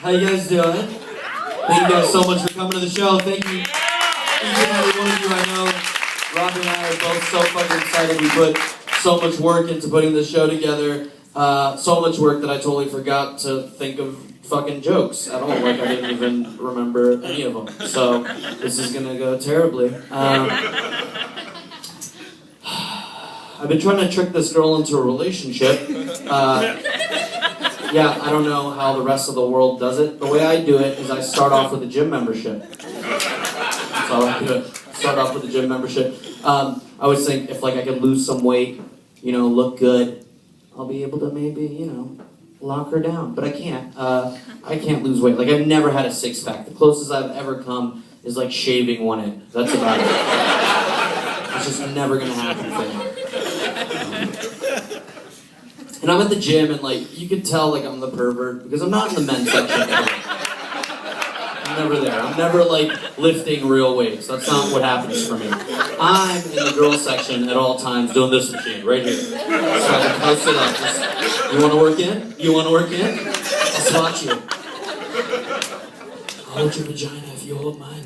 How you guys doing? Thank you guys so much for coming to the show. Thank you, each and every one of you. I know Rob and I are both so fucking excited. We put so much work into putting this show together. So much work that I totally forgot to think of fucking jokes at all. Like, I didn't even remember any of them. So this is gonna go terribly. I've been trying to trick this girl into a relationship. Yeah, I don't know how the rest of the world does it. The way I do it is I start off with a gym membership. That's how I do it. Start off with a gym membership. I always think if like I could lose some weight, you know, look good, I'll be able to maybe, you know, lock her down. But I can't. I can't lose weight. Like, I've never had a six-pack. The closest I've ever come is like shaving one end. That's about it. It's just never gonna happen for me. And I'm at the gym, and like, you can tell like I'm the pervert because I'm not in the men's section. I'm never there. I'm never like lifting real weights. That's not what happens for me. I'm in the girls section at all times doing this machine right here. So I can post it up. Just, you want to work in? You want to work in? I'll swat you. I'll hold your vagina if you hold mine.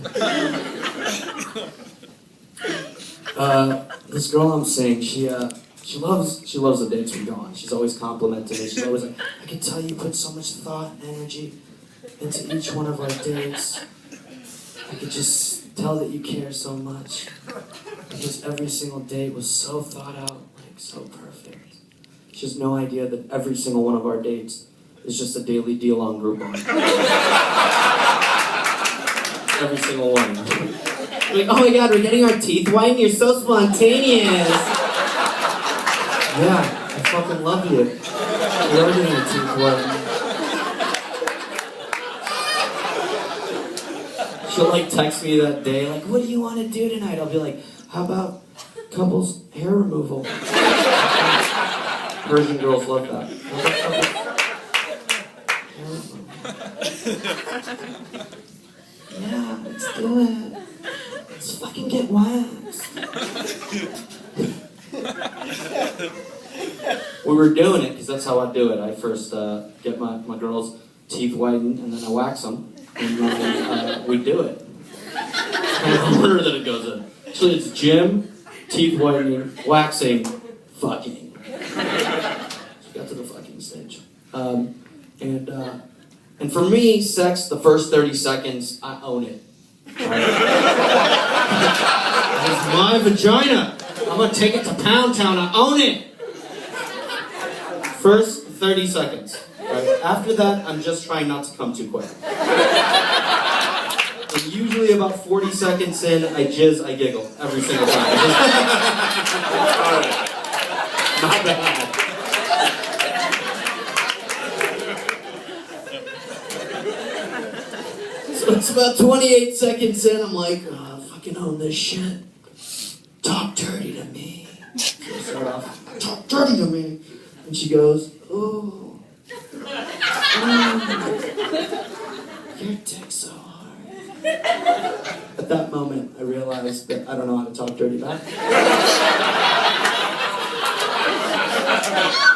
This girl I'm seeing, she loves the dates we go on. She's always complimenting me. She's always like, I can tell you put so much thought and energy into each one of our dates. I could just tell that you care so much. Because every single date was so thought out, like so perfect. She has no idea that every single one of our dates is just a daily deal on Groupon. Every single one. Like, oh my god, we're getting our teeth whitened? You're so spontaneous. Yeah, I fucking love you. You're already getting your teeth whitened. She'll like text me that day, like, what do you want to do tonight? I'll be like, how about couples hair removal? Persian girls love that. Yeah, let's do it. Let's fucking get waxed. We were doing it because that's how I do it. I first get my girls' teeth whitened and then I wax them. And then we do it. Kind of the order that it goes in. Actually, it's gym, teeth whitening, waxing, fucking. So we got to the fucking stage. And for me, sex, the first 30 seconds, I own it. Right? It's my vagina. I'm gonna take it to Pound Town. I own it. First 30 seconds. Right? After that, I'm just trying not to come too quick. And usually about 40 seconds in, I jizz, I giggle every single time. Not bad. So it's about 28 seconds in, I'm like, oh, I fucking own this shit. Talk dirty to me. So I start off, talk dirty to me. And she goes, ooh. Your dick's so hard. At that moment, I realized that I don't know how to talk dirty back.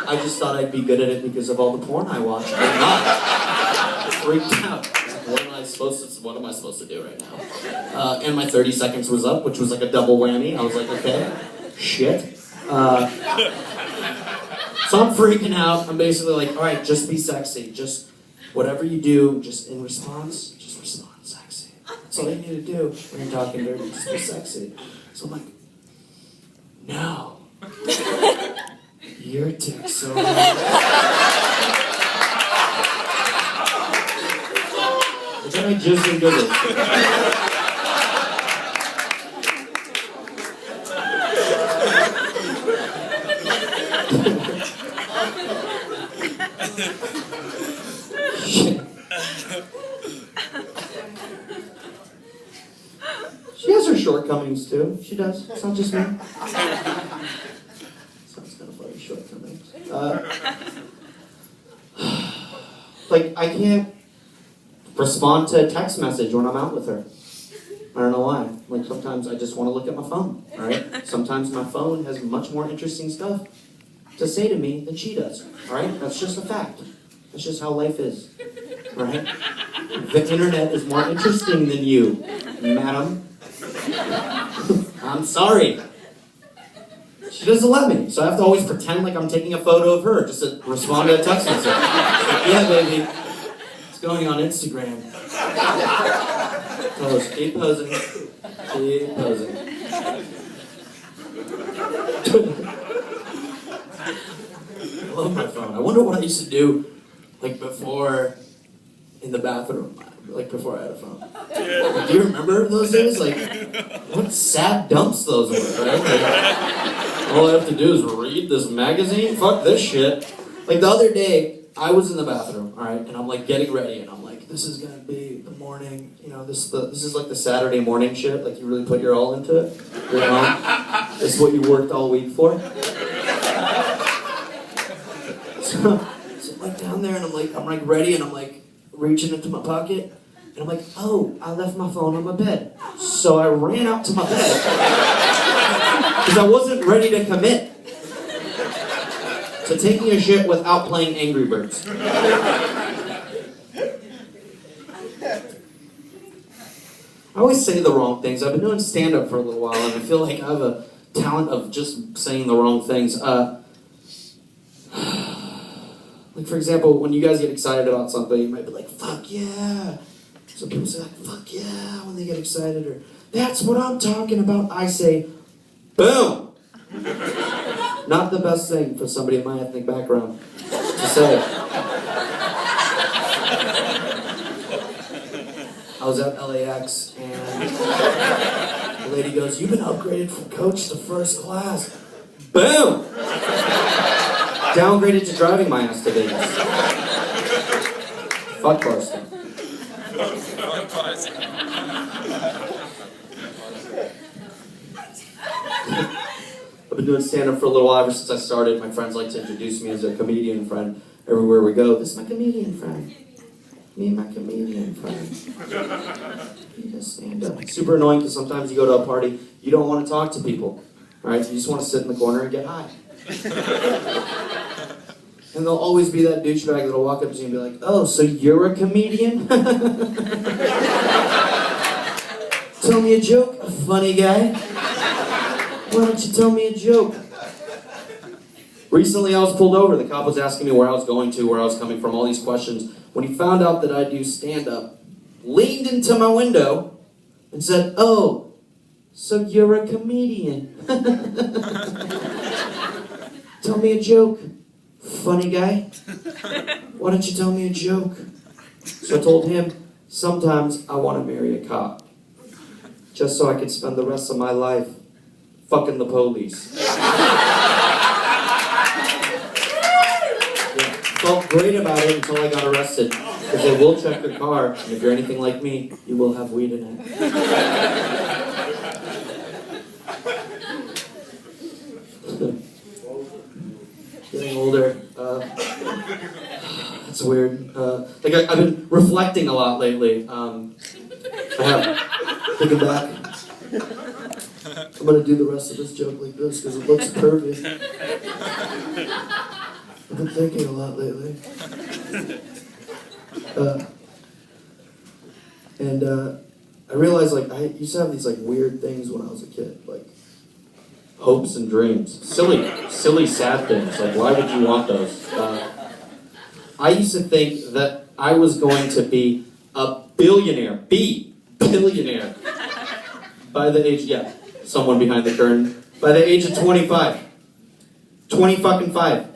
I just thought I'd be good at it because of all the porn I watched. I'm not. I freaked out. What am I supposed to do right now? And my 30 seconds was up, which was like a double whammy. I was like, okay, shit. So I'm freaking out. I'm basically like, all right, just be sexy. Just whatever you do, just in response, just respond sexy. That's all you need to do when you're talking dirty. Just be sexy. So I'm like, no. Your dick's so hard. And then I just into this. She has her shortcomings too. She does. It's not just me. Sounds kind of funny, shortcomings. Like, I can't respond to a text message when I'm out with her. I don't know why. Like, sometimes I just want to look at my phone, alright? Sometimes my phone has much more interesting stuff to say to me than she does, alright? That's just a fact. That's just how life is. right? The internet is more interesting than you, madam. I'm sorry. She doesn't let me, so I have to always pretend like I'm taking a photo of her just to respond to a text message. Like, yeah, baby, it's going on Instagram. Post, keep posing, keep posing. I love my phone. I wonder what I used to do, like before, in the bathroom, like before I had a phone. Like, do you remember those days? Like, what sad dumps those were, right? Like, all I have to do is read this magazine? Fuck this shit. Like the other day, I was in the bathroom, alright, and I'm like getting ready, and I'm like, this is gonna be the morning, you know, this is like the Saturday morning shit, like you really put your all into it. You know? This is what you worked all week for. So I'm like down there, and I'm like ready, and I'm like reaching into my pocket, and I'm like, oh, I left my phone on my bed. So I ran out to my bed, because I wasn't ready to commit to taking a shit without playing Angry Birds. I always say the wrong things. I've been doing stand-up for a little while, and I feel like I have a talent of just saying the wrong things. Like, for example, when you guys get excited about something, you might be like, fuck yeah. Some people say, like, fuck yeah, when they get excited, or that's what I'm talking about. I say, boom. Not the best thing for somebody in my ethnic background to say. I was at LAX, and the lady goes, you've been upgraded from coach to first class. Boom! Downgraded to driving my ass to Vegas. Fuck Barstow. I've been doing stand-up for a little while ever since I started. My friends like to introduce me as a comedian friend everywhere we go. This is my comedian friend. Me and my comedian friend. You just stand up. It's super annoying because sometimes you go to a party, you don't want to talk to people. Right? You just want to sit in the corner and get high. And there'll always be that douchebag that'll walk up to you and be like, oh, so you're a comedian? Tell me a joke, a funny guy. Why don't you tell me a joke? Recently I was pulled over. The cop was asking me where I was going to, where I was coming from, all these questions. When he found out that I do stand-up, leaned into my window and said, oh, so you're a comedian. Tell me a joke, funny guy. Why don't you tell me a joke? So I told him, sometimes I want to marry a cop. Just so I could spend the rest of my life fucking the police. Yeah, felt great about it until I got arrested. Because they will check your car, and if you're anything like me, you will have weed in it. Getting older. It's weird. Like I've been reflecting a lot lately. I have. Thinking back. I'm gonna do the rest of this joke like this because it looks perfect. I've been thinking a lot lately. I realized like I used to have these like weird things when I was a kid, like hopes and dreams, silly sad things. Like why would you want those? I used to think that I was going to be a billionaire, billionaire, by the age, someone behind the curtain, by the age of 25. 20-fucking-5.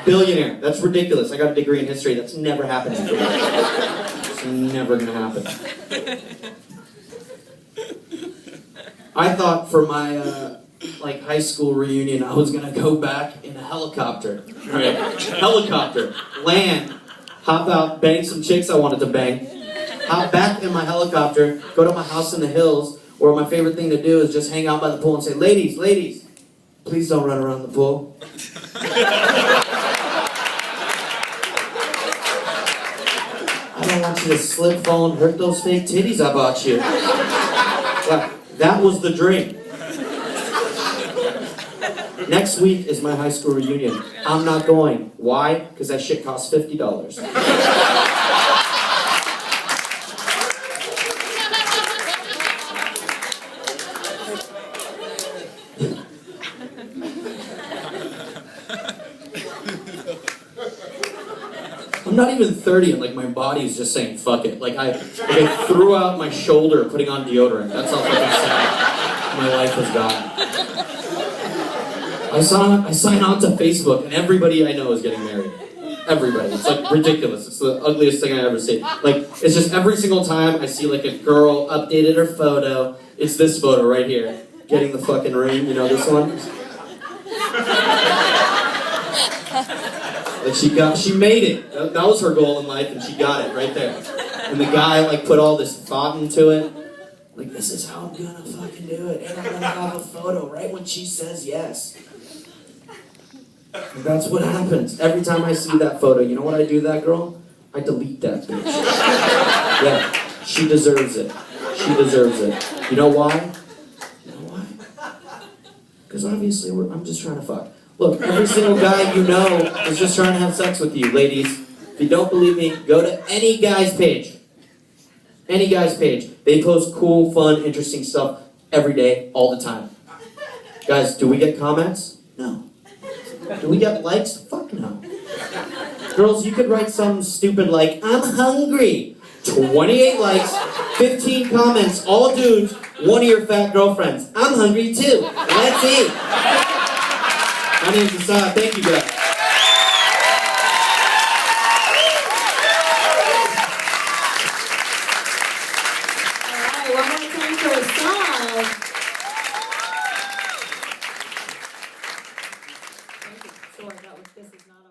Billionaire. That's ridiculous. I got a degree in history. That's never happening. It's never gonna happen. I thought for my high school reunion, I was gonna go back in a helicopter. Right? Helicopter. Land. Hop out, bang some chicks I wanted to bang. Hop back in my helicopter, go to my house in the hills, where my favorite thing to do is just hang out by the pool and say, ladies, please don't run around the pool. I don't want you to slip, fall, and hurt those fake titties I bought you. That was the dream. Next week is my high school reunion. I'm not going. Why? Because that shit costs $50. I'm not even 30 and like my body's just saying fuck it. Like I threw out my shoulder putting on deodorant. That's how fucking sad my life has gotten. I sign on to Facebook and everybody I know is getting married. Everybody. It's like ridiculous. It's the ugliest thing I ever see. Like, it's just every single time I see like a girl updated her photo, it's this photo right here. Getting the fucking ring, you know this one? Like she made it. That was her goal in life and she got it right there. And the guy like put all this thought into it. Like, this is how I'm gonna fucking do it. And I'm gonna have a photo right when she says yes. And that's what happens. Every time I see that photo, you know what I do to that girl? I delete that bitch. Yeah, she deserves it. She deserves it. You know why? You know why? Because obviously I'm just trying to fuck. Look, every single guy you know is just trying to have sex with you, ladies. If you don't believe me, go to any guy's page. Any guy's page. They post cool, fun, interesting stuff every day, all the time. Guys, do we get comments? No. Do we get likes? Fuck no. Girls, you could write something stupid like, I'm hungry. 28 likes, 15 comments, all dudes, one of your fat girlfriends. I'm hungry too. Let's eat. My name's Assad. Thank you, guys. One more time for Assad. Thank you. Sorry, this is not